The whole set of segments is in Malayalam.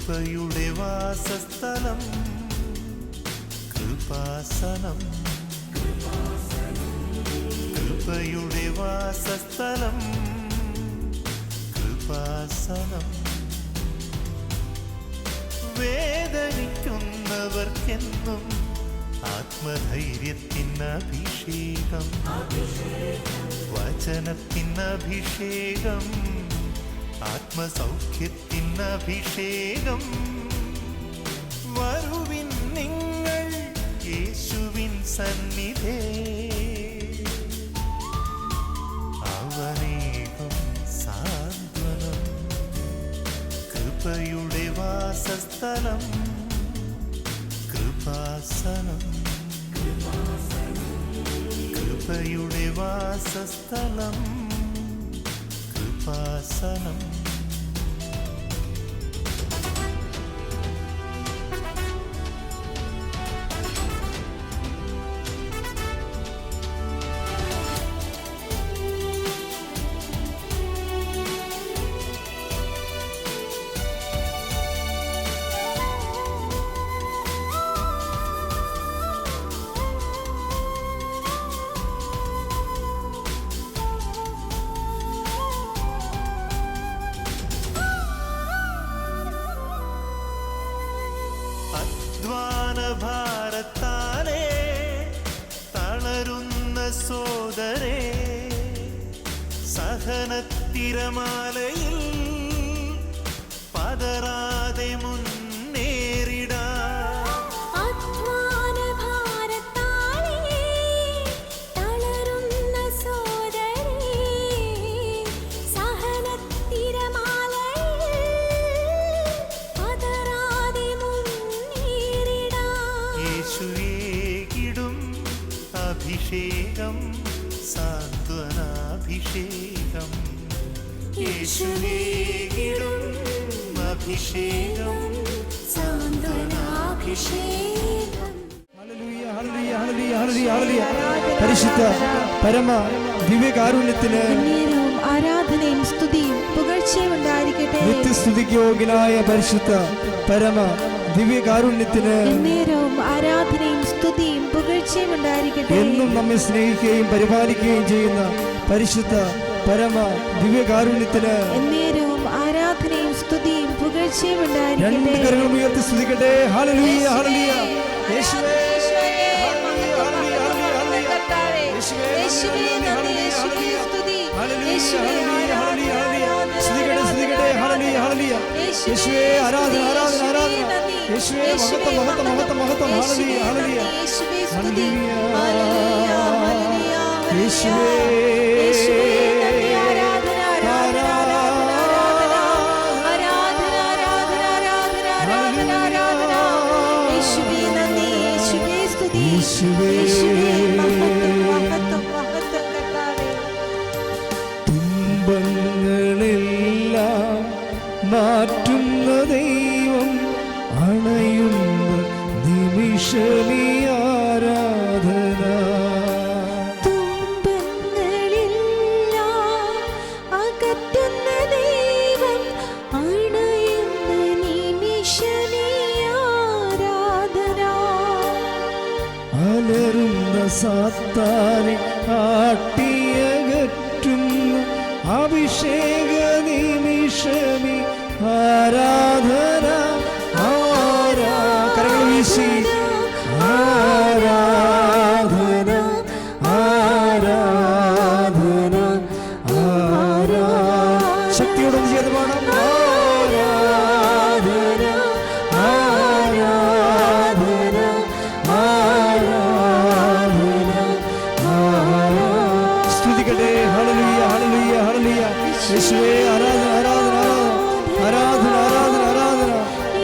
കൃപയുടെ വാസസ്ഥലം കൃപാസനം, കൃപയുടെ വാസസ്ഥലം കൃപാസനം. വേദനിക്കുന്നവർക്കെന്നും ആത്മധൈര്യത്തിനഭിഷേകം, വചനത്തിനഭിഷേകം, ആത്മസൗഖ്യത്തിനഭിഷേകം. വരുവിൻ നിങ്ങൾ യേശുവിൻ സന്നിധേ, അവനേകും സാന്ത്വനം. കൃപയുടെ വാസസ്ഥലം കൃപാസനം, കൃപയുടെ വാസസ്ഥലം കൃപാസനം. ഭാരത്താലേ തളരുന്ന സോദരേ, സഹനത്തിരമാലയിൽ പതറാതെ മുന്നേറിടാം. അഭിഷേകം സാന്ത്വനാഭിഷേകം, യേശുവേകിടും അഭിഷേകം സാന്ത്വനാഭിഷേകം. പരിശുദ്ധ പരമ ദിവ്യകാരുണ്യത്തിന് ആരാധനയും സ്തുതിയും പുകഴ്ചയും ഉണ്ടായിരിക്കട്ടെ. നിത്യസ്തുതിക്ക് യോഗ്യനായ പരിശുദ്ധ പരമ ദിവ്യകാരുണ്യത്തിന് എന്നേരവും ആരാധനയും സ്തുതിയും പുകഴ്ചയും ഉണ്ടായിരിക്കട്ടെ. എന്നും നമ്മെ സ്നേഹിക്കുകയും പരിപാലിക്കുകയും ചെയ്യുന്ന പരിശുദ്ധ പരമ ദിവ്യകാരുണ്യത്തിന് എന്നേരവും ആരാധനയും സ്തുതിയും പുകഴ്ചയും ഉണ്ടായിരിക്കട്ടെ. രണ്ട് കരങ്ങളും ഉയർത്തി സ്തുതിക്കട്ടെ. ഹല്ലേലൂയ ഹല്ലേലൂയ. യേശുവേ യേശുവേ ആരാധന ആരാധന ആരാധന. യേശുവേ മഹത്വം മഹത്വം മഹത്വം മഹത്വം. ഹല്ലേലൂയ ഹല്ലേലൂയ ഹല്ലേലൂയ. യേശുവേ തുമ്പങ്ങളെല്ലാം മാറ്റുന്ന ദൈവം അണയുന്ന നിമിഷമീ ആരാധന. തുമ്പങ്ങളെല്ലാം അകറ്റുന്ന ദൈവം അണയുന്ന നിമിഷമീ ആരാധന. അലറുന്ന സാത്താനെ ആട്ടിയകറ്റുന്ന അഭിഷേക നിമിഷമി ആരാധന. കരങ്ങൾ വീശി ആരാധന ആരാധന ആരാ. ശക്തിയോടൊന്ന് ചെയ്ത് പാടാം. ആരാധന ആരാധന ആരാധന ആരാ. സ്തുതിക്കട്ടെ. ഹല്ലേലൂയ ഹല്ലേലൂയ ഹല്ലേലൂയ. യേശുവേ ആരാധന ആരാധന ആരാധന ആരാധന ആരാധന.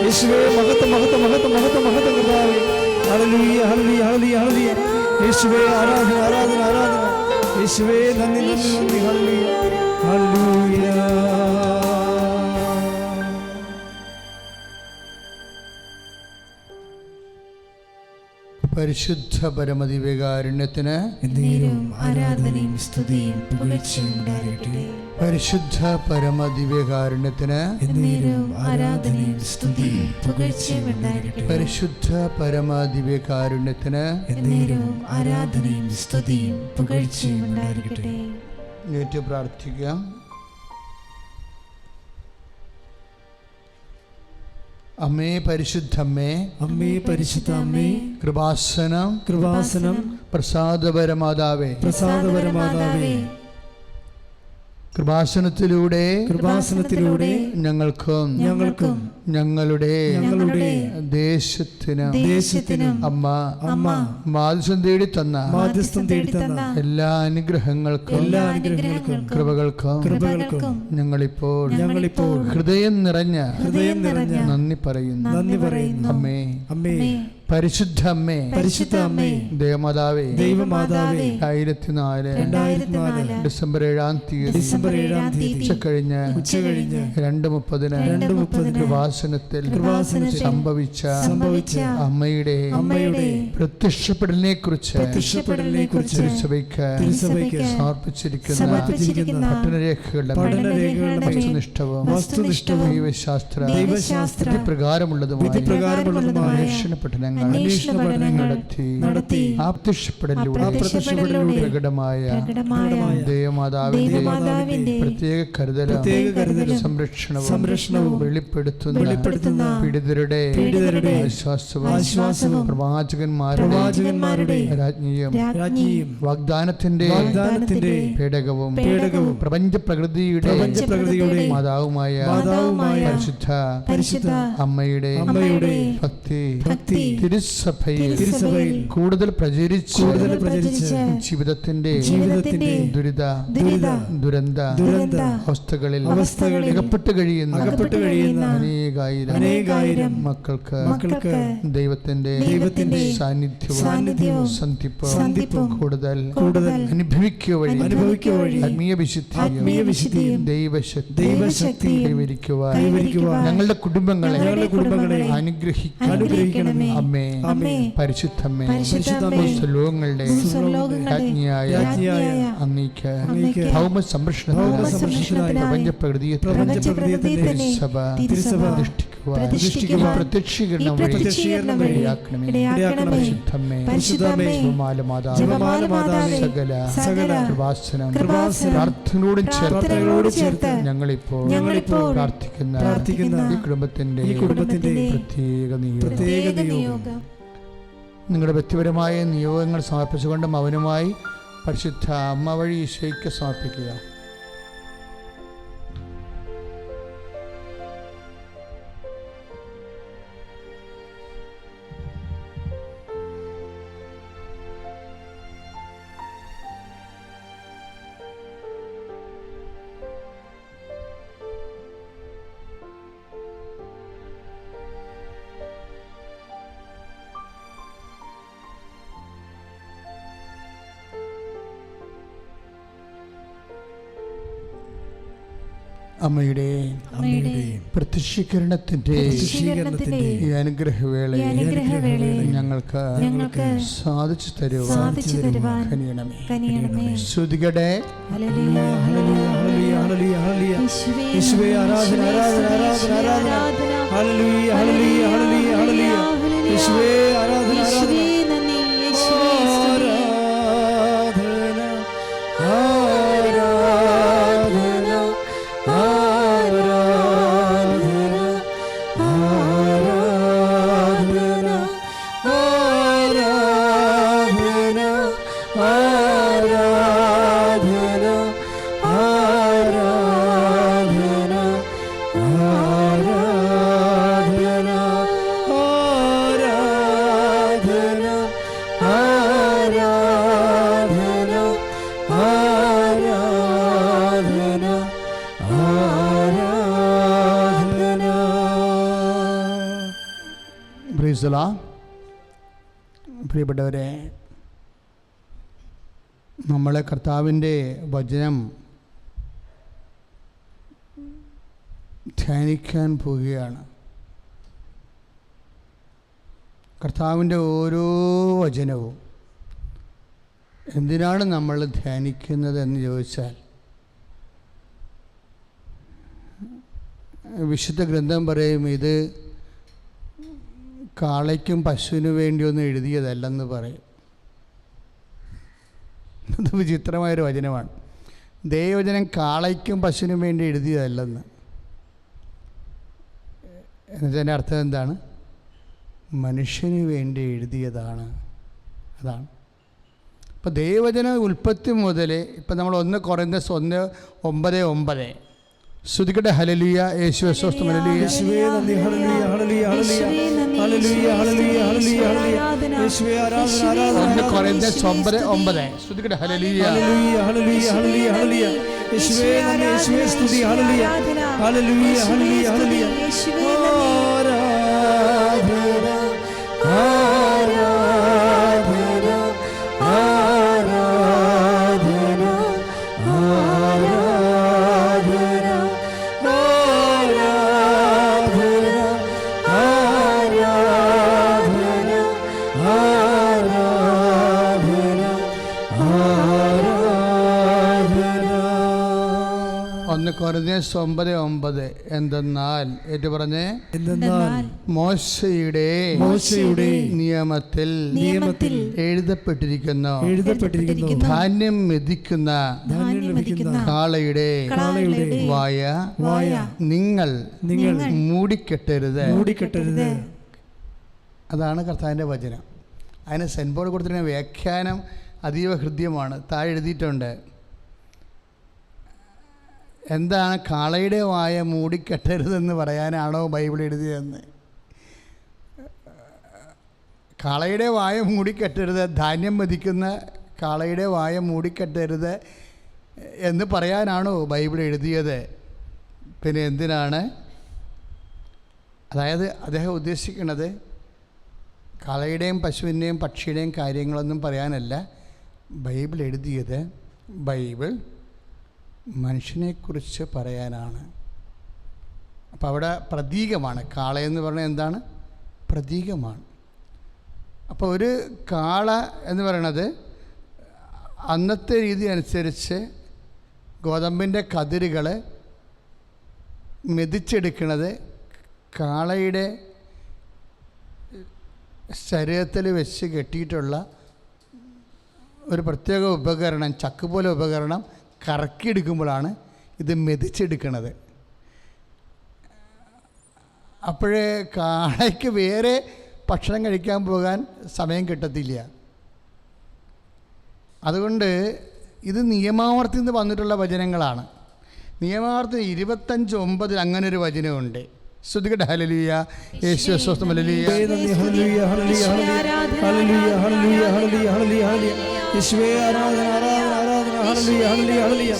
യേശുവേ മഹത്വം മഹത്വം മഹത്വം മഹത്വം മഹത്വം കർത്താവേ. ഹല്ലേലൂയ ഹല്ലേലൂയ ഹല്ലേലൂയ ഹല്ലേലൂയ. യേശുവേ ആരാധന ആരാധന ആരാധന. യേശുവേ നന്ദി നന്ദി നന്ദി. ഹല്ലേലൂയ ഹല്ലേലൂയ. പരിശുദ്ധ പരമദിവ്യകാരുണ്യത്തിന് ആരാധനയും സ്തുതിയും പുകഴ്ചയും ഉണ്ടാകട്ടെ. പരിശുദ്ധ പരമദിവ്യകാരുണ്യത്തിന് ആരാധനയും സ്തുതിയും പുകഴ്ചയും ഉണ്ടാകട്ടെ. പരിശുദ്ധ പരമദിവ്യകാരുണ്യത്തിന് ആരാധനയും സ്തുതിയും പുകഴ്ചയും ഉണ്ടാകട്ടെ. ഏറ്റു പ്രാർത്ഥിക്കാം. അമ്മേ പരിശുദ്ധമ്മേ, അമ്മേ പരിശുദ്ധ അമ്മേ, കൃപാസനം പ്രസാദപരമാതാവേ, കൃപാസനത്തിലൂടെ ഞങ്ങൾക്കും ഞങ്ങളുടെ ദേശത്തിനും അമ്മ മാധ്യസ്ഥം തേടി തന്ന എല്ലാ അനുഗ്രഹങ്ങൾക്കും കൃപകൾക്കും ഞങ്ങളിപ്പോൾ ഹൃദയം നിറഞ്ഞ നന്ദി പറയുന്നു. അമ്മേ പരിശുദ്ധ അമ്മേ, ദൈവമാതാവേ, 2004 ഡിസംബർ 7-ാം തീയതി ഉച്ചകഴിഞ്ഞ് 2:30 കൃപാസനത്തിൽ സംഭവിച്ച അമ്മയുടെ പ്രത്യക്ഷപ്പെടലിനെ കുറിച്ച് തിരുസഭയ്ക്ക് സമർപ്പിച്ചിരിക്കുന്ന പഠനരേഖകളുടെ വസ്തുനിഷ്ഠവും ദൈവശാസ്ത്ര പ്രകാരമുള്ളതുമായ അന്വേഷണ പഠനങ്ങൾ നടത്തി ആപ്തിഷ്ടപ്പെടലിലൂടെ പ്രകടമായ ദേവമാതാവിന്റെ പ്രത്യേക കരുതലും സംരക്ഷണവും വെളിപ്പെടുത്തുന്ന പീഡിതരുടെ ആശ്വാസവും പ്രവാചകന്മാരുടെ രാജ്ഞിയും വാഗ്ദാനത്തിന്റെ പേടകവും പ്രപഞ്ച പ്രകൃതിയുടെ മാതാവുമായ പരിശുദ്ധ അമ്മയുടെ ഭക്തി തിരുസഭയിൽ കൂടുതൽ പ്രചരിച്ച് ജീവിതത്തിന്റെ ദുരന്ത അവസ്ഥകളിൽ അകപ്പെട്ടു കഴിയുന്ന അനേകായിരം മക്കൾക്ക് ദൈവത്തിന്റെ സാന്നിധ്യവും സന്ധിപ്പും കൂടുതൽ അനുഭവിക്കുക വഴി ആത്മീയ വിശുദ്ധിയും ദൈവശക്തി കൈവരിക്കുവാൻ ഞങ്ങളുടെ കുടുംബങ്ങളെ അനുഗ്രഹിക്കണമേ. അമ്മേ പരിശുദ്ധമ്മേ, ലോകങ്ങളുടെ രാജ്ഞിയായ അങ്ങേക്ക് ഭൗമ സംരക്ഷണത്തിനായി പ്രപഞ്ച പ്രകൃതിയെ തിരുസഭ പ്രത്യക്ഷീകരണം പരിശുദ്ധമ്മേ, സകല പ്രാർത്ഥനയോടും ചേർത്ത് ഞങ്ങളിപ്പോൾ പ്രാർത്ഥിക്കുന്ന ഈ കുടുംബത്തിന്റെ പ്രത്യേക നിയോഗം നിങ്ങളുടെ വ്യക്തിപരമായ നിയോഗങ്ങൾ സമർപ്പിച്ചുകൊണ്ടും അവനുമായി പരിശുദ്ധ അമ്മ വഴി ഈശോയ്ക്ക് സമർപ്പിക്കുക. അമ്മയുടെ പ്രത്യക്ഷീകരണത്തിന്റെ ഈ അനുഗ്രഹവേളയിൽ ഞങ്ങൾക്ക് സാധിച്ചു തരുവാൻ കനിയണമേ. ശ്രുതികടെ പ്രിയപ്പെട്ടവരെ, നമ്മളെ കർത്താവിൻ്റെ വചനം ധ്യാനിക്കാൻ പോവുകയാണ്. കർത്താവിൻ്റെ ഓരോ വചനവും എന്തിനാണ് നമ്മൾ ധ്യാനിക്കുന്നത് എന്ന് ചോദിച്ചാൽ, വിശുദ്ധ ഗ്രന്ഥം പറയും ഇത് കാളയ്ക്കും പശുവിനു വേണ്ടിയൊന്നും എഴുതിയതല്ലെന്ന് പറയും. അത് വിചിത്രമായൊരു വചനമാണ്. ദൈവവചനം കാളയ്ക്കും പശുവിനും വേണ്ടി എഴുതിയതല്ലെന്ന്. എന്നതിൻ്റെ അർത്ഥം എന്താണ്? മനുഷ്യന് വേണ്ടി എഴുതിയതാണ്. അതാണ്. ഇപ്പോൾ ദൈവവചന ഉൽപ്പത്തി മുതൽ ഇപ്പം നമ്മൾ 1 കൊറിന്തോസ് 1:9 സ്തുതിക്കട്ടെ. ഹല്ലേലൂയ. യേശുവേ സ്തോത്രം. ഹല്ലേലൂയ. യേശുവേ നന്ദി. ഹല്ലേലൂയ ഹല്ലേലൂയ ഹല്ലേലൂയ ഹല്ലേലൂയ ഹല്ലേലൂയ ഹല്ലേലൂയ ഹല്ലേലൂയ. യേശുവേ ആരാധന ആരാധന. 1 കൊറിന്തോസ് 9:9 സ്തുതിക്കട്ടെ. ഹല്ലേലൂയ ഹല്ലേലൂയ ഹല്ലേലൂയ ഹല്ലേലൂയ ഹല്ലേലൂയ. യേശുവേ നന്ദി. യേശുവേ സ്തുതി. ഹല്ലേലൂയ ഹല്ലേലൂയ ഹല്ലേലൂയ ഹല്ലേലൂയ. ആരാധന ആരാധന കൊരിന്ത്യർ 9:9 എന്തെന്നാൽ ഏറ്റു പറഞ്ഞേ, എന്തെന്നാൽ മോശയുടെ നിയമത്തിൽ എഴുതപ്പെട്ടിരിക്കുന്നു ധാന്യം മെതിക്കുന്ന കാളയുടെ വായ നിങ്ങൾ മൂടിക്കെട്ടരുത്. അതാണ് കർത്താവിൻ്റെ വചനം. അതിന് സെൻബോർഡ് കൊടുത്തിരുന്ന വ്യാഖ്യാനം അതീവ ഹൃദ്യമാണ്. താഴെ എഴുതിയിട്ടുണ്ട്, എന്താണ് കാളയുടെ വായ മൂടിക്കെട്ടരുതെന്ന് പറയാനാണോ ബൈബിൾ എഴുതിയതെന്ന്? കാളയുടെ വായ മൂടിക്കെട്ടരുത്, ധാന്യം മെതിക്കുന്ന കാളയുടെ വായ മൂടിക്കെട്ടരുത് എന്ന് പറയാനാണോ ബൈബിൾ എഴുതിയത്? പിന്നെ എന്തിനാണ്? അതായത് അദ്ദേഹം ഉദ്ദേശിക്കുന്നത് കാളയുടെയും പശുവിൻ്റെയും പക്ഷിയുടെയും കാര്യങ്ങളൊന്നും പറയാനല്ല ബൈബിൾ എഴുതിയത്. ബൈബിൾ മനുഷ്യനെക്കുറിച്ച് പറയാനാണ്. അപ്പോൾ അവിടെ പ്രതീകമാണ്. കാളയെന്ന് പറഞ്ഞാൽ എന്താണ്? പ്രതീകമാണ്. അപ്പോൾ ഒരു കാള എന്ന് പറയണത് അന്നത്തെ രീതി അനുസരിച്ച് ഗോതമ്പിൻ്റെ കതിരുകൾ മെതിച്ചെടുക്കുന്നത് കാളയുടെ ശരീരത്തിൽ വെച്ച് കെട്ടിയിട്ടുള്ള ഒരു പ്രത്യേക ഉപകരണം, ചക്ക് പോലെ ഉപകരണം കറക്കിയെടുക്കുമ്പോഴാണ് ഇത് മെതിച്ചെടുക്കുന്നത്. അപ്പോഴേ കാളയ്ക്ക് വേറെ ഭക്ഷണം കഴിക്കാൻ പോകാൻ സമയം കിട്ടത്തില്ല. അതുകൊണ്ട് ഇത് നിയമാവർത്തിൽ നിന്ന് വന്നിട്ടുള്ള വചനങ്ങളാണ്. നിയമാവർത്തി 25:9 അങ്ങനെ ഒരു വചനമുണ്ട്. സ്തുതിക്കട്ടെ. ഹല്ലേലൂയ. യേശുവേ സ്തോത്രം. ഹല്ലേലൂയ ഹല്ലേലൂയ ഹല്ലേലൂയ ഹല്ലേലൂയ ഹല്ലേലൂയ ഹല്ലേലൂയ ഹല്ലേലൂയ. യേശുവേ ആരാധന ആരാധന ആരാധന. ഹല്ലേലൂയ ഹല്ലേലൂയ ഹല്ലേലൂയ.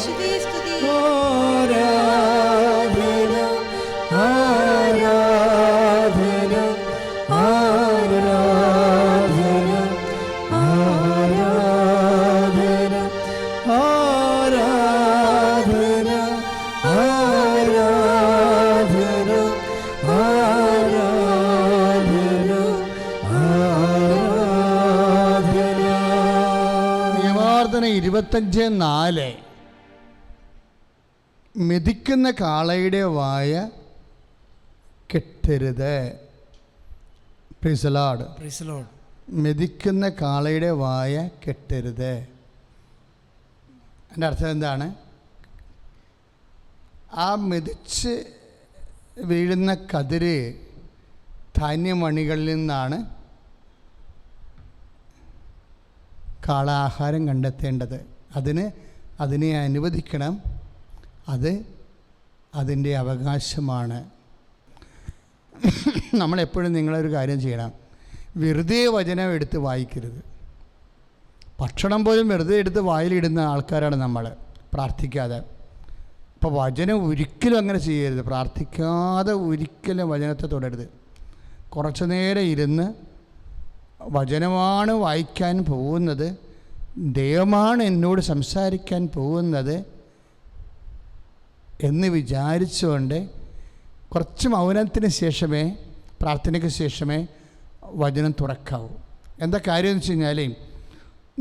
ആരാധന ആരാധന നിയമാവർത്തനം 25:4 മെതിക്കുന്ന കാളയുടെ വായ കെട്ടരുത്. Praise the Lord. മെതിക്കുന്ന കാളയുടെ വായ കെട്ടരുത്. എൻ്റെ അർത്ഥം എന്താണ്? ആ മെതിച്ച് വീഴുന്ന കതിര് ധാന്യമണികളിൽ നിന്നാണ് കാള ആഹാരം കണ്ടെത്തേണ്ടത്. അതിനെ അനുവദിക്കണം. അത് അതിൻ്റെ അവകാശമാണ്. നമ്മളെപ്പോഴും നിങ്ങളൊരു കാര്യം ചെയ്യണം, വെറുതെ വചനം എടുത്ത് വായിക്കരുത്. ഭക്ഷണം പോലും വെറുതെ എടുത്ത് വായിലിടുന്ന ആൾക്കാരാണ് നമ്മൾ, പ്രാർത്ഥിക്കാതെ. അപ്പോൾ വചനം ഒരിക്കലും അങ്ങനെ ചെയ്യരുത്. പ്രാർത്ഥിക്കാതെ ഒരിക്കലും വചനത്തെ തൊടരുത്. കുറച്ചു നേരം ഇരുന്ന് വചനമാണ് വായിക്കാൻ പോകുന്നത്, ദൈവമാണ് എന്നോട് സംസാരിക്കാൻ പോകുന്നത് എന്ന് വിചാരിച്ചുകൊണ്ട് കുറച്ച് മൗനത്തിന് ശേഷമേ, പ്രാർത്ഥനയ്ക്ക് ശേഷമേ വചനം തുറക്കാവൂ. എന്താ കാര്യം എന്ന് വെച്ച് കഴിഞ്ഞാൽ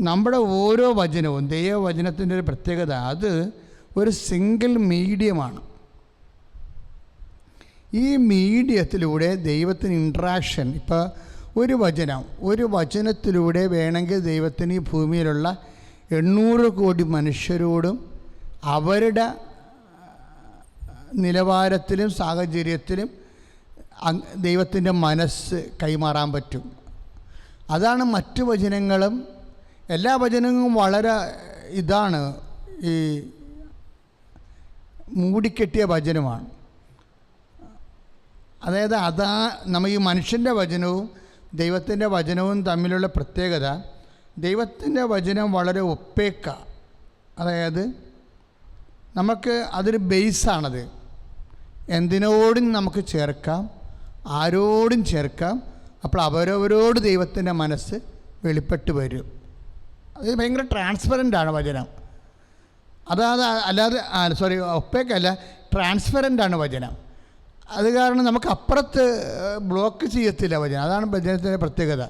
നമ്മുടെ ഓരോ വചനവും ദൈവവചനത്തിൻ്റെ ഒരു പ്രത്യേകത, അത് ഒരു സിംഗിൾ മീഡിയമാണ്. ഈ മീഡിയത്തിലൂടെ ദൈവത്തിന് ഇൻട്രാക്ഷൻ, ഇപ്പോൾ ഒരു വചനത്തിലൂടെ വേണമെങ്കിൽ ദൈവത്തിന് ഈ ഭൂമിയിലുള്ള 800 കോടി മനുഷ്യരോടും അവരുടെ നിലവാരത്തിലും സാഹചര്യത്തിലും ദൈവത്തിൻ്റെ മനസ്സ് കൈമാറാൻ പറ്റും. അതാണ് മറ്റു വചനങ്ങളും. എല്ലാ വചനങ്ങളും വളരെ ഇതാണ്, ഈ മൂടിക്കെട്ടിയ വചനമാണ്. അതായത് നമ്മൾ ഈ മനുഷ്യൻ്റെ വചനവും ദൈവത്തിൻ്റെ വചനവും തമ്മിലുള്ള പ്രത്യേകത, ദൈവത്തിൻ്റെ വചനം വളരെ ഒപ്പേക്ക, അതായത് നമുക്ക് അതൊരു ബേസാണത്. എന്തിനോടും നമുക്ക് ചേർക്കാം, ആരോടും ചേർക്കാം. അപ്പോൾ അവരവരോട് ദൈവത്തിൻ്റെ മനസ്സ് വെളിപ്പെട്ട് വരും. അത് ഭയങ്കര ട്രാൻസ്പെറൻ്റാണ് വചനം. അല്ലാതെ ഒപ്പേക്കല്ല, ട്രാൻസ്പെറൻ്റാണ് വചനം. അത് കാരണം നമുക്ക് അപ്പുറത്ത് ബ്ലോക്ക് ചെയ്യത്തില്ല വചനം. അതാണ് വചനത്തിൻ്റെ പ്രത്യേകത.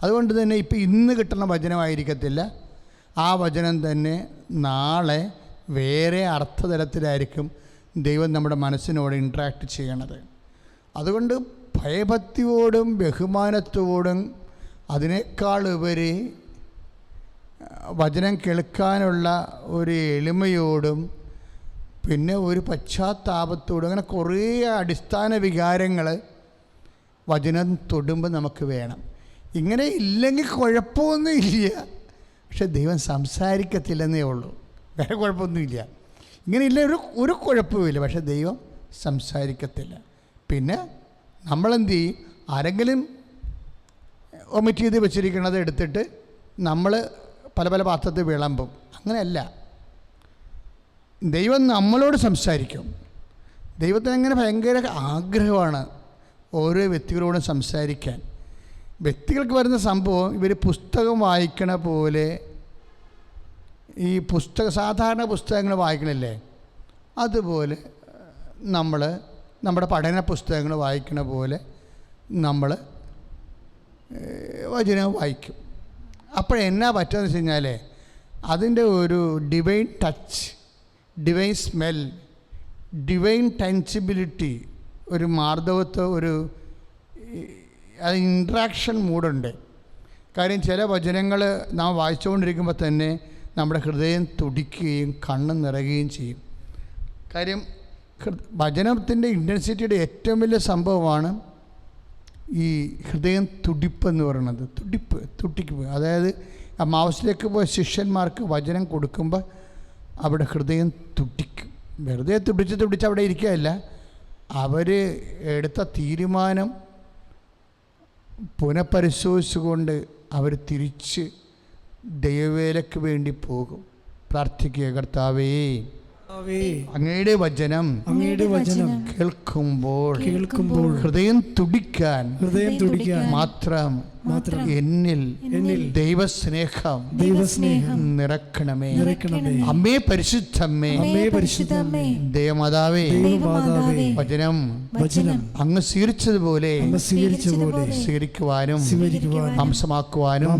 അതുകൊണ്ട് തന്നെ ഇന്ന് കിട്ടുന്ന വചനമായിരിക്കത്തില്ല, ആ വചനം തന്നെ നാളെ വേറെ അർത്ഥതലത്തിലായിരിക്കും ദൈവം നമ്മുടെ മനസ്സിനോട് ഇൻട്രാക്ട് ചെയ്യണത്. അതുകൊണ്ട് ഭയഭക്തിയോടും ബഹുമാനത്തോടും അതിനേക്കാൾ ഉപരി വചനം കേൾക്കാനുള്ള ഒരു എളിമയോടും പിന്നെ ഒരു പശ്ചാത്താപത്തോടും, അങ്ങനെ കുറേ അടിസ്ഥാന വികാരങ്ങൾ വചനം തൊടുമ്പോൾ നമുക്ക് വേണം. ഇങ്ങനെ ഇല്ലെങ്കിൽ കുഴപ്പമൊന്നും ഇല്ല, പക്ഷെ ദൈവം സംസാരിക്കത്തില്ലെന്നേ ഉള്ളൂ, വേറെ കുഴപ്പമൊന്നുമില്ല. ഇങ്ങനെ ഇല്ല, ഒരു കുഴപ്പമില്ല, പക്ഷെ ദൈവം സംസാരിക്കത്തില്ല. പിന്നെ നമ്മളെന്ത് ചെയ്യും, ആരെങ്കിലും ഒമിറ്റ് ചെയ്ത് വെച്ചിരിക്കുന്നത് എടുത്തിട്ട് നമ്മൾ പല പല പാത്രത്തിൽ വിളമ്പും. അങ്ങനെയല്ല, ദൈവം നമ്മളോട് സംസാരിക്കും. ദൈവത്തിന് അങ്ങനെ ഭയങ്കര ആഗ്രഹമാണ് ഓരോ വ്യക്തികളോടും സംസാരിക്കാൻ. വ്യക്തികൾക്ക് വരുന്ന സംഭവം, ഇവർ പുസ്തകം വായിക്കണ പോലെ, ഈ സാധാരണ പുസ്തകങ്ങൾ വായിക്കണില്ലേ, അതുപോലെ നമ്മുടെ പഠന പുസ്തകങ്ങൾ വായിക്കണ പോലെ നമ്മൾ വചനം വായിക്കും. അപ്പോഴെന്നാ പറ്റുമെന്ന് വെച്ച് കഴിഞ്ഞാൽ അതിൻ്റെ ഒരു divine touch, divine smell, divine sensibility, ഒരു മാർദ്ദവത്വം, അത് ഇൻട്രാക്ഷൻ മൂടുണ്ട്. കാര്യം ചില വചനങ്ങൾ നാം വായിച്ചുകൊണ്ടിരിക്കുമ്പോൾ തന്നെ നമ്മുടെ ഹൃദയം തുടിക്കുകയും കണ്ണ് നിറയുകയും ചെയ്യും. കാര്യം വചനത്തിൻ്റെ ഇൻറ്റൻസിറ്റിയുടെ ഏറ്റവും വലിയ സംഭവമാണ് ഈ ഹൃദയം തുടിപ്പെന്ന് പറയുന്നത്. തുടിക്കുക, അതായത് മാവസിലേക്ക് പോയ ശിഷ്യന്മാർക്ക് വചനം കൊടുക്കുമ്പോൾ അവിടെ ഹൃദയം തുടിക്കും. വെറുതെ തുടിച്ച് അവിടെ ഇരിക്കുകയല്ല, അവർ എടുത്ത തീരുമാനം പുനഃപരിശോധിച്ചുകൊണ്ട് അവർ തിരിച്ച് ദൈവവേലയ്ക്ക് വേണ്ടി പോകും. പ്രാർത്ഥിക്കുക, കർത്താവേ, അങ്ങയുടെ വചനം കേൾക്കുമ്പോൾ ഹൃദയം തുടിക്കാൻ മാത്രം എന്നിൽ ദൈവസ്നേഹം നിറക്കണമേ. അമ്മേ പരിശുദ്ധമ്മേ, ദൈവമാതാവേ, വചനം അങ്ങ് സ്വീകരിച്ചതുപോലെ സ്വീകരിക്കുവാനും ഹംസമാക്കുവാനും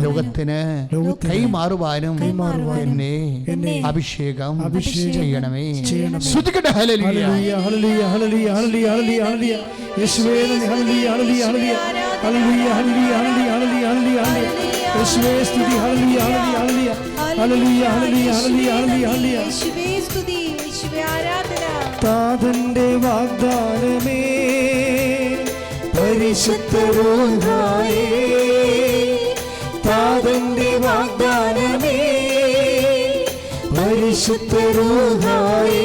ലോകത്തിന് കൈമാറുവാനും എന്നെ അഭിഷേകം ചെയ്യണമേ. ശ്രുതിക്കട്ടെ, ഹല്ലേലൂയ, ഹല്ലേലൂയ, ഹല്ലേലൂയ, ഹല്ലേലൂയ, ഹല്ലേലൂയ. യേശുവേ ഹല്ലേലൂയ, ഹല്ലേലൂയ, ഹല്ലേലൂയ, ഹല്ലേലൂയ, ഹല്ലേലൂയ, ഹല്ലേലൂയ, ഹല്ലേലൂയ, യേശുവേ സ്തുതി, ഹല്ലേലൂയ, ഹല്ലേലൂയ, ഹല്ലേലൂയ, ഹല്ലേലൂയ, ഹല്ലേലൂയ, ഹല്ലേലൂയ, ഹല്ലേലൂയ, യേശുവേ സ്തുതി, യേശുവേ ആരാധന. താതന്റെ വാഗ്ദാനമേ, പരിശുദ്ധ റൂഹായേ, താതന്റെ വാഗ്ദാനമേ, പരിശുദ്ധ റൂഹായേ,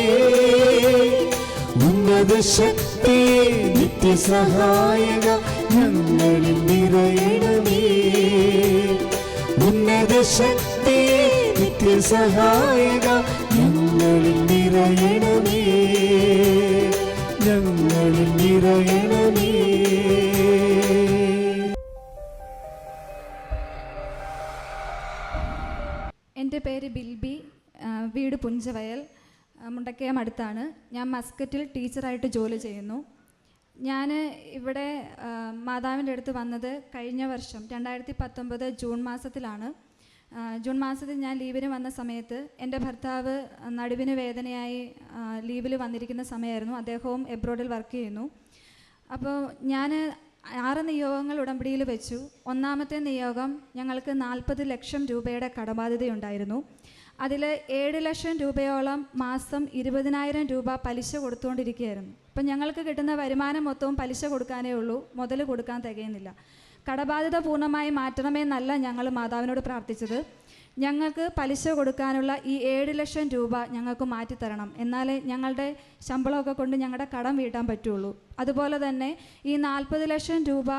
ഉന്നത ശക്തിയെ നിത്യസഹായക ഞങ്ങളിൽ നിറയണമേ. ഉന്നത ശക്തിയെ നിത്യസഹായക ഞങ്ങളിൽ നിറയണമേ, ഞങ്ങളിൽ നിറയണമേ. എൻ്റെ പേര് ബിൽബി, വീട് പുഞ്ചവയൽ, മുണ്ടക്കയം അടുത്താണ്. ഞാൻ മസ്കറ്റിൽ ടീച്ചറായിട്ട് ജോലി ചെയ്യുന്നു. ഞാൻ ഇവിടെ മാതാവിൻ്റെ അടുത്ത് വന്നത് കഴിഞ്ഞ വർഷം 2019 ജൂൺ മാസത്തിലാണ്. ജൂൺ മാസത്തിൽ ഞാൻ ലീവിന് വന്ന സമയത്ത് എൻ്റെ ഭർത്താവ് നടുവിന് വേദനയായി ലീവിൽ വന്നിരിക്കുന്ന സമയമായിരുന്നു. അദ്ദേഹവും എബ്രോഡിൽ വർക്ക് ചെയ്യുന്നു. അപ്പോൾ ഞാൻ 6 നിയോഗങ്ങൾ ഉടമ്പടിയിൽ വെച്ചു. ഒന്നാമത്തെ നിയോഗം ഞങ്ങൾക്ക് 40 ലക്ഷം രൂപയുടെ കടബാധ്യതയുണ്ടായിരുന്നു. അതിൽ 7 ലക്ഷം രൂപയോളം മാസം 20,000 രൂപ പലിശ കൊടുത്തുകൊണ്ടിരിക്കുകയായിരുന്നു. അപ്പം ഞങ്ങൾക്ക് കിട്ടുന്ന വരുമാനം മൊത്തവും പലിശ കൊടുക്കാനേ ഉള്ളൂ, മുതൽ കൊടുക്കാൻ തികയുന്നില്ല. കടബാധ്യത പൂർണ്ണമായി മാറ്റണമെന്നല്ല ഞങ്ങൾ മാതാവിനോട് പ്രാർത്ഥിച്ചത്. ഞങ്ങൾക്ക് പലിശ കൊടുക്കാനുള്ള ഈ 7 ലക്ഷം രൂപ ഞങ്ങൾക്ക് മാറ്റിത്തരണം, എന്നാലേ ഞങ്ങളുടെ ശമ്പളമൊക്കെ കൊണ്ട് ഞങ്ങളുടെ കടം വീട്ടാൻ പറ്റുള്ളൂ. അതുപോലെ തന്നെ ഈ 40 ലക്ഷം രൂപ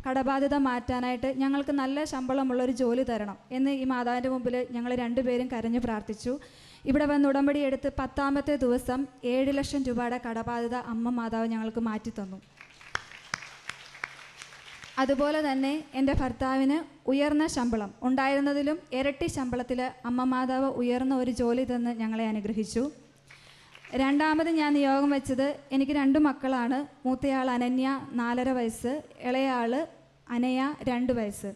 കടബാധ്യത മാറ്റാനായിട്ട് ഞങ്ങൾക്ക് നല്ല ശമ്പളമുള്ളൊരു ജോലി തരണം എന്ന് ഈ മാതാവിൻ്റെ മുമ്പിൽ ഞങ്ങൾ 2 പേരും കരഞ്ഞ് പ്രാർത്ഥിച്ചു. ഇവിടെ വന്ന് ഉടമ്പടി എടുത്ത് 10ാമത്തെ ദിവസം 7 ലക്ഷം രൂപയുടെ കടബാധ്യത അമ്മ മാതാവ് ഞങ്ങൾക്ക് മാറ്റി തന്നു. അതുപോലെ തന്നെ എൻ്റെ ഭർത്താവിന് ഉയർന്ന ശമ്പളം ഉണ്ടായിരുന്നതിലും ഇരട്ടി ശമ്പളത്തിൽ അമ്മ മാതാവ് ഉയർന്ന ഒരു ജോലി തന്ന് ഞങ്ങളെ അനുഗ്രഹിച്ചു. രണ്ടാമത് ഞാൻ നിയോഗം വെച്ചത്, എനിക്ക് 2 മക്കളാണ്. മൂത്തയാൾ അനന്യ 4.5 വയസ്സ്, ഇളയാൾ അനയ 2 വയസ്സ്.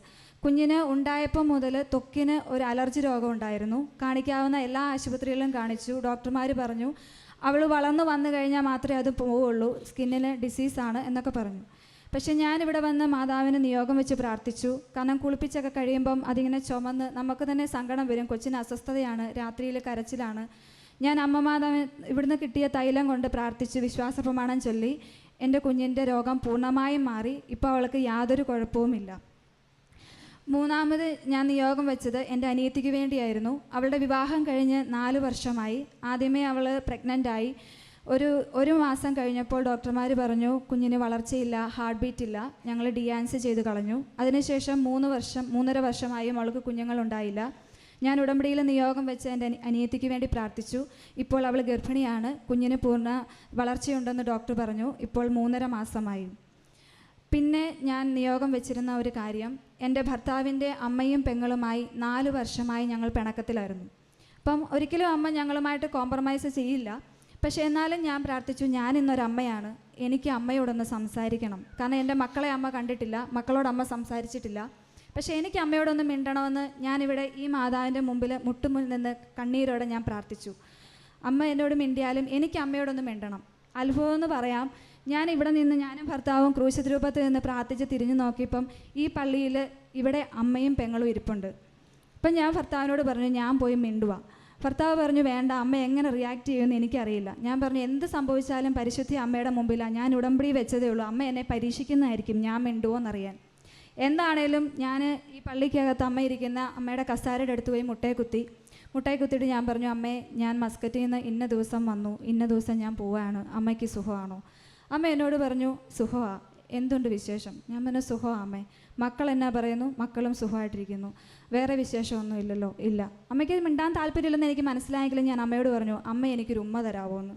കുഞ്ഞിന് ഉണ്ടായപ്പോൾ മുതൽ ത്വക്കിന് ഒരു അലർജി രോഗം ഉണ്ടായിരുന്നു. കാണിക്കാവുന്ന എല്ലാ ആശുപത്രികളിലും കാണിച്ചു. ഡോക്ടർമാർ പറഞ്ഞു അവൾ വളർന്നു വന്നു കഴിഞ്ഞാൽ മാത്രമേ അത് പോവുള്ളൂ, സ്കിന്നിന് ഡിസീസാണ് എന്നൊക്കെ പറഞ്ഞു. പക്ഷേ ഞാനിവിടെ വന്ന് മാതാവിന് നിയോഗം വെച്ച് പ്രാർത്ഥിച്ചു. കാരണം കുളിപ്പിച്ചൊക്കെ കഴിയുമ്പം അതിങ്ങനെ ചുമന്ന് നമുക്ക് തന്നെ സങ്കടം വരും. കൊച്ചിന് അസ്വസ്ഥതയാണ്, രാത്രിയിൽ കരച്ചിലാണ്. ഞാൻ അമ്മ മാതാവ് ഇവിടുന്ന് കിട്ടിയ തൈലം കൊണ്ട് പ്രാർത്ഥിച്ച് വിശ്വാസ പ്രമാണം ചൊല്ലി എൻ്റെ കുഞ്ഞിൻ്റെ രോഗം പൂർണ്ണമായും മാറി. ഇപ്പോൾ അവൾക്ക് യാതൊരു കുഴപ്പവുമില്ല. മൂന്നാമത് ഞാൻ നിയോഗം വെച്ചത് എൻ്റെ അനിയത്തിക്ക് വേണ്ടിയായിരുന്നു. അവളുടെ വിവാഹം കഴിഞ്ഞ് 4 വർഷമായി. ആദ്യമേ അവൾ പ്രഗ്നൻ്റായി. ഒരു മാസം കഴിഞ്ഞപ്പോൾ ഡോക്ടർമാർ പറഞ്ഞു കുഞ്ഞിന് വളർച്ചയില്ല, ഹാർട്ട് ബീറ്റ് ഇല്ല. ഞങ്ങൾ ഡിയാൻസ് ചെയ്ത് കളഞ്ഞു. അതിനുശേഷം 3.5 വർഷമായും അവൾക്ക് കുഞ്ഞുങ്ങളുണ്ടായില്ല. ഞാൻ ഉടമ്പടിയിൽ നിയോഗം വെച്ച് എൻ്റെ അനിയത്തിക്ക് വേണ്ടി പ്രാർത്ഥിച്ചു. ഇപ്പോൾ അവൾ ഗർഭിണിയാണ്. കുഞ്ഞിന് പൂർണ്ണ വളർച്ചയുണ്ടെന്ന് ഡോക്ടർ പറഞ്ഞു. ഇപ്പോൾ 3.5 മാസമായി. പിന്നെ ഞാൻ നിയോഗം വെച്ചിരുന്ന ഒരു കാര്യം, എൻ്റെ ഭർത്താവിൻ്റെ അമ്മയും പെങ്ങളുമായി 4 വർഷമായി ഞങ്ങൾ പിണക്കത്തിലായിരുന്നു. അപ്പം ഒരിക്കലും അമ്മ ഞങ്ങളുമായിട്ട് കോംപ്രമൈസ് ചെയ്യില്ല. പക്ഷേ എന്നാലും ഞാൻ പ്രാർത്ഥിച്ചു, ഞാൻ ഇന്നൊരമ്മയാണ്, എനിക്ക് അമ്മയോടൊന്ന് സംസാരിക്കണം. കാരണം എൻ്റെ മക്കളെ അമ്മ കണ്ടിട്ടില്ല, മക്കളോട് അമ്മ സംസാരിച്ചിട്ടില്ല. പക്ഷേ എനിക്ക് അമ്മയോടൊന്ന് മിണ്ടണമെന്ന് ഞാനിവിടെ ഈ മാതാവിൻ്റെ മുമ്പിൽ മുട്ടുമുന്നിൽ നിന്ന് കണ്ണീരോടെ ഞാൻ പ്രാർത്ഥിച്ചു. അമ്മ എന്നോട് മിണ്ടിയാലും എനിക്ക് അമ്മയോടൊന്ന് മിണ്ടണം. അത്ഭുതം എന്ന് പറയാം, ഞാൻ ഇവിടെ നിന്ന് ഞാനും ഭർത്താവും ക്രൂശിത രൂപത്തിൽ നിന്ന് പ്രാർത്ഥിച്ച് തിരിഞ്ഞു നോക്കിയപ്പം ഈ പള്ളിയിൽ ഇവിടെ അമ്മയും പെങ്ങളും ഇരിപ്പുണ്ട്. അപ്പം ഞാൻ ഭർത്താവിനോട് പറഞ്ഞു ഞാൻ പോയി മിണ്ടുക. ഭർത്താവ് പറഞ്ഞു വേണ്ട, അമ്മ എങ്ങനെ റിയാക്ട് ചെയ്യുമെന്ന് എനിക്കറിയില്ല. ഞാൻ പറഞ്ഞു എന്ത് സംഭവിച്ചാലും പരിശുദ്ധി അമ്മയുടെ മുമ്പിലാണ്, ഞാൻ ഉടമ്പടി വെച്ചതേ ഉള്ളൂ, അമ്മ എന്നെ പരീക്ഷിക്കുന്നതായിരിക്കും, ഞാൻ മിണ്ടുമോ എന്നറിയാൻ. എന്താണേലും ഞാൻ ഈ പള്ളിക്കകത്ത് അമ്മ ഇരിക്കുന്ന അമ്മയുടെ കസാരയുടെ അടുത്ത് പോയി മുട്ടയെ കുത്തിയിട്ട് ഞാൻ പറഞ്ഞു അമ്മേ, ഞാൻ മസ്കറ്റിൽ നിന്ന് ഇന്ന ദിവസം വന്നു, ഇന്ന ദിവസം ഞാൻ പോവുകയാണ്, അമ്മയ്ക്ക് സുഖമാണോ? അമ്മ എന്നോട് പറഞ്ഞു സുഖമാണ്. എന്തുണ്ട് വിശേഷം? ഞാൻ പറഞ്ഞു സുഖമാണ് അമ്മേ. മക്കൾ എന്നാ പറയുന്നു? മക്കളും സുഖമായിട്ടിരിക്കുന്നു. വേറെ വിശേഷമൊന്നും ഇല്ലല്ലോ? ഇല്ല. അമ്മയ്ക്ക് മിണ്ടാൻ താല്പര്യമില്ലെന്ന് എനിക്ക് മനസ്സിലായെങ്കിലും ഞാൻ അമ്മയോട് പറഞ്ഞു അമ്മ എനിക്കൊരു ഉമ്മ തരാമോ എന്ന്.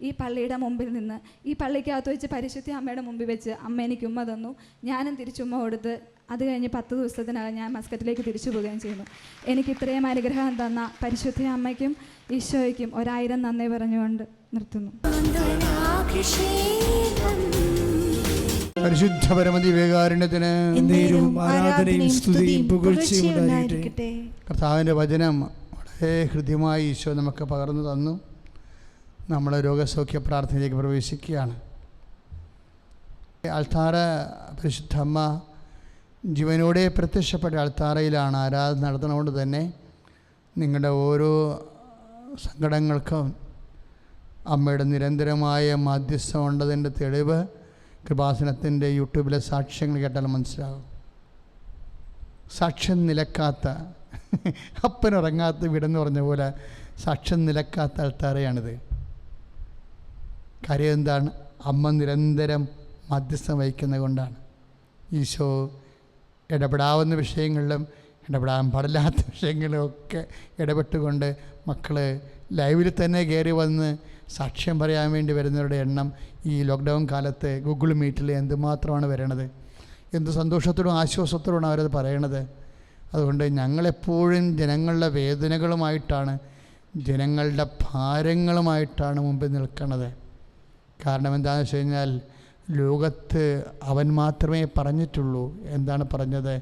ഈ പള്ളിയുടെ മുമ്പിൽ നിന്ന്, ഈ പള്ളിക്കകത്ത് വെച്ച് പരിശുദ്ധി അമ്മയുടെ മുമ്പിൽ വെച്ച് അമ്മ എനിക്ക് ഉമ്മ തന്നു. ഞാനും തിരിച്ചുമ്മ കൊടുത്ത് അത് കഴിഞ്ഞ് 10 ദിവസത്തിനകം ഞാൻ മസ്കറ്റിലേക്ക് തിരിച്ചു പോവുകയും ചെയ്യുന്നു. എനിക്ക് ഇത്രയും അനുഗ്രഹം തന്ന പരിശുദ്ധി അമ്മയ്ക്കും ഈശോയ്ക്കും 1000 നന്ദി പറഞ്ഞുകൊണ്ട് നിർത്തുന്നു. പരിശുദ്ധ പരമദിവ്യകാരുണ്യത്തിന് ആരാധനയും സ്തുതിയും പുകഴ്ചയും ഉണ്ടായിരിക്കട്ടെ. കർത്താവിൻ്റെ വചനം വളരെ ഹൃദ്യമായി ഈശോ നമുക്ക് പകർന്നു തന്നു. നമ്മൾ രോഗസൗഖ്യ പ്രാർത്ഥനയിലേക്ക് പ്രവേശിക്കുകയാണ്. അൾത്താര പരിശുദ്ധ അമ്മ ജീവനോടെ പ്രത്യക്ഷപ്പെട്ട അൾത്താരയിലാണ് ആരാധന നടത്തുന്നതുകൊണ്ട് തന്നെ നിങ്ങളുടെ ഓരോ സങ്കടങ്ങൾക്കും അമ്മയുടെ നിരന്തരമായ മാധ്യസ്ഥം ഉണ്ടതിൻ്റെ തെളിവ് കൃപാസനത്തിൻ്റെ യൂട്യൂബിലെ സാക്ഷ്യങ്ങൾ കേട്ടാൽ മനസ്സിലാകും. സാക്ഷ്യം നിലക്കാത്ത അപ്പനുറങ്ങാത്ത വീടെന്ന് പറഞ്ഞ പോലെ സാക്ഷ്യം നിലക്കാത്ത അൾത്താരയാണിത്. കാര്യം എന്താണ്? അമ്മ നിരന്തരം മധ്യസ്ഥം വഹിക്കുന്നത് കൊണ്ടാണ്. ഈശോ ഇടപെടാവുന്ന വിഷയങ്ങളിലും ഇടപെടാൻ പാടില്ലാത്ത വിഷയങ്ങളിലും ഒക്കെ ഇടപെട്ടുകൊണ്ട് മക്കൾ ലൈവിൽ തന്നെ കയറി വന്ന് സാക്ഷ്യം പറയാൻ വേണ്ടി വരുന്നവരുടെ എണ്ണം ഈ ലോക്ക്ഡൗൺ കാലത്ത് ഗൂഗിൾ മീറ്റിൽ എന്തുമാത്രമാണ് വരണത്. എന്ത് സന്തോഷത്തോടും ആശ്വാസത്തോടുമാണ് അവരത് പറയണത്. അതുകൊണ്ട് ഞങ്ങളെപ്പോഴും ജനങ്ങളുടെ വേദനകളുമായിട്ടാണ്, ജനങ്ങളുടെ ഭാരങ്ങളുമായിട്ടാണ് മുമ്പിൽ നിൽക്കുന്നത്. കാരണം എന്താണെന്ന് വെച്ച് കഴിഞ്ഞാൽ ലോകത്ത് അവൻ മാത്രമേ പറഞ്ഞിട്ടുള്ളൂ. എന്താണ് പറഞ്ഞത്?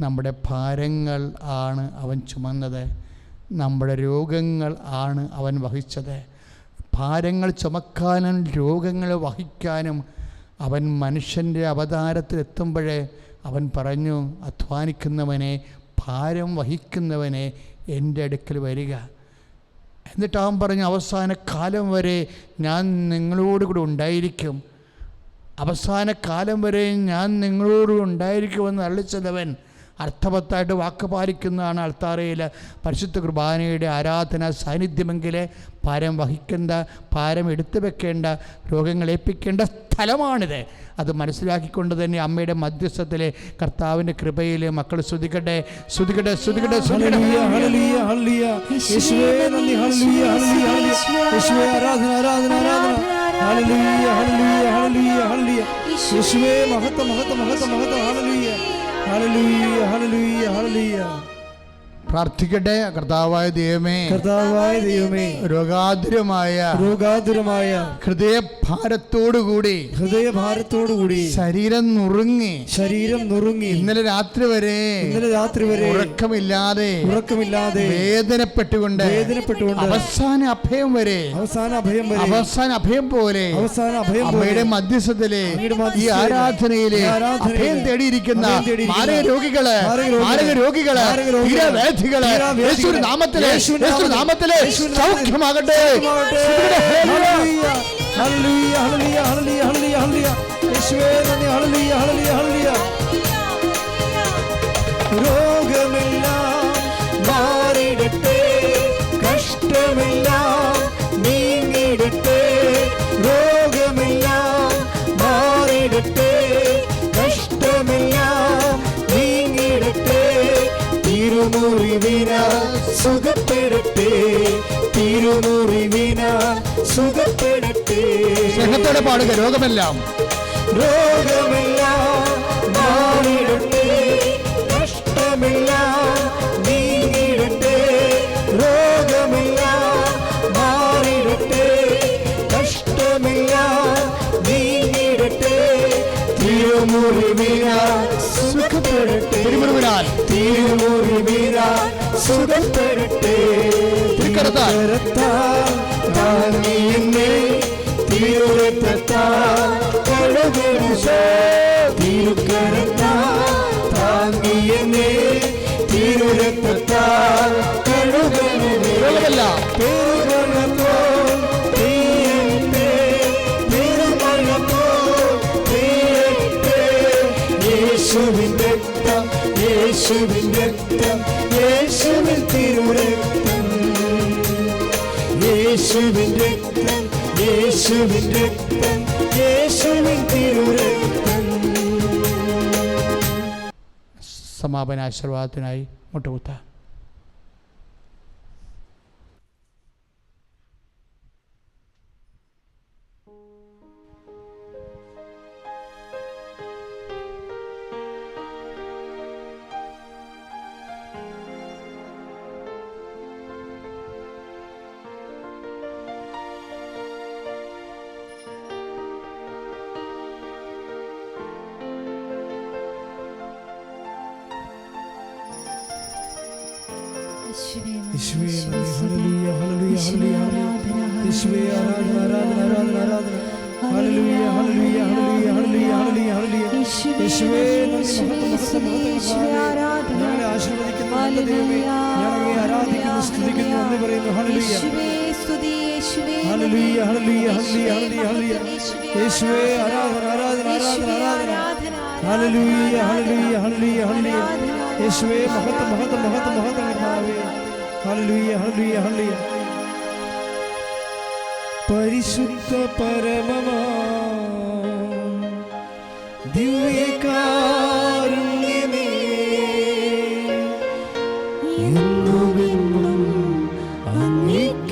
നമ്മുടെ ഭാരങ്ങൾ ആണ് അവൻ ചുമന്നത്, നമ്മുടെ രോഗങ്ങൾ ആണ് അവൻ വഹിച്ചത്. ഭാരങ്ങൾ ചുമക്കാനും രോഗങ്ങൾ വഹിക്കാനും അവൻ മനുഷ്യൻ്റെ അവതാരത്തിലെത്തുമ്പോഴേ അവൻ പറഞ്ഞു, അധ്വാനിക്കുന്നവനെ, ഭാരം വഹിക്കുന്നവനെ എൻ്റെ അടുക്കൽ വരിക. എന്നിട്ട് അവൻ പറഞ്ഞു, അവസാന കാലം വരെ ഞാൻ നിങ്ങളോട് കൂടെ ഉണ്ടായിരിക്കും, അവസാന കാലം വരെ ഞാൻ നിങ്ങളോട് ഉണ്ടായിരിക്കുമെന്ന് അരുളിച്ചതവൻ. അർത്ഥവത്തായിട്ട് വാക്ക് പാലിക്കുന്നതാണ് അൾത്താരയിൽ പരിശുദ്ധ കുർബാനയുടെ ആരാധന സാന്നിധ്യമെങ്കിൽ ഭാരം വഹിക്കേണ്ട, ഭാരം എടുത്തു വെക്കേണ്ട, രോഗങ്ങൾ ഏൽപ്പിക്കേണ്ട സ്ഥലമാണിത്. അത് മനസ്സിലാക്കിക്കൊണ്ട് തന്നെ അമ്മയുടെ മധ്യസ്ഥത്തിലെ കർത്താവിൻ്റെ കൃപയിൽ മക്കൾ സ്തുതിക്കട്ടെ, സ്തുതിക്കട്ടെ, സ്തുതിക്കട്ടെ, സ്തുതിക്കട്ടെ. മഹത്വം, മഹത്വം, മഹത്വം, മഹത്വം. ഹല്ലേലൂയ, ഹല്ലേലൂയ, ഹല്ലേലൂയ, ഹല്ലേലൂയ. പ്രാർത്ഥിക്കട്ടെ. കർത്താവായ ദൈവമേ, കർത്താവായ ദൈവമേ, രോഗാതുരമായ ഹൃദയഭാരത്തോടുകൂടി ശരീരം നുറുങ്ങി ഇന്നലെ രാത്രി വരെ ഉറക്കമില്ലാതെ വേദനപ്പെട്ടുകൊണ്ട് അവസാന അഭയം പോലെ അമ്മയുടെ മധ്യസ്ഥത്തിലെ ഈ ആരാധനയിലെ അഭയം തേടിയിരിക്കുന്ന മാരക രോഗികള് നാമത്തിലെ സൗഖ്യമാകട്ടെ. രോഗമെല്ലാം മാറിടട്ടെ, കഷ്ടമെല്ലാം നീങ്ങിടട്ടെ. രോഗമെല്ലാം മാറിടട്ടെ, കഷ്ടമെല്ലാം നീങ്ങിടട്ടെ. തിരുമുറിവിനാൽ സുഖപ്പെടട്ടെ, തിരുമുറിവിനാൽ സുഖപ്പെടട്ടെ. സ്നേഹത്തോടെ പാടുക. രോഗമെല്ലാം മാറിടട്ടെ, കഷ്ടമെല്ലാം നീങ്ങിടട്ടെ. രോഗമെല്ലാം മാറിടട്ടെ, കഷ്ടമെല്ലാം നീങ്ങിടട്ടെ. തിരുമുറിവിനാൽ സുഖപ്പെടട്ടെ, തിരുമുറിവിനാൽ സുഖപ്പെടട്ടെ. താങ്ങിയെന്നെ തിരുരക്തത്താൽ കഴുകണമേ, തിരുക്കരത്താൽ താങ്ങിയെന്നെ തിരുരക്തത്താൽ കഴുകണമേ. പെരുമഴപ്പോൾ പെയ്യട്ടെ, പെരുമഴപ്പോൾ പെയ്യട്ടെ. യേശുവിൻ രക്തം, യേശുവിൻ രക്തം, യേശുവിൻ തിരുരക്തം, യേശുവിൻ രക്തം, യേശുവിൻ രക്തം, യേശുവിൻ തിരുരക്തം. സമാപന ആശീർവാദത്തിനായി മുട്ടുകുത്താം. പരിശുദ്ധ പരമമാ ദിവ്യകാരുണ്യമേ, എന്നുമെന്നും അങ്ങേക്കാരാധന.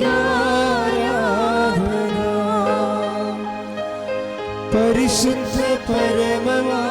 പരിശുദ്ധ പരമമാ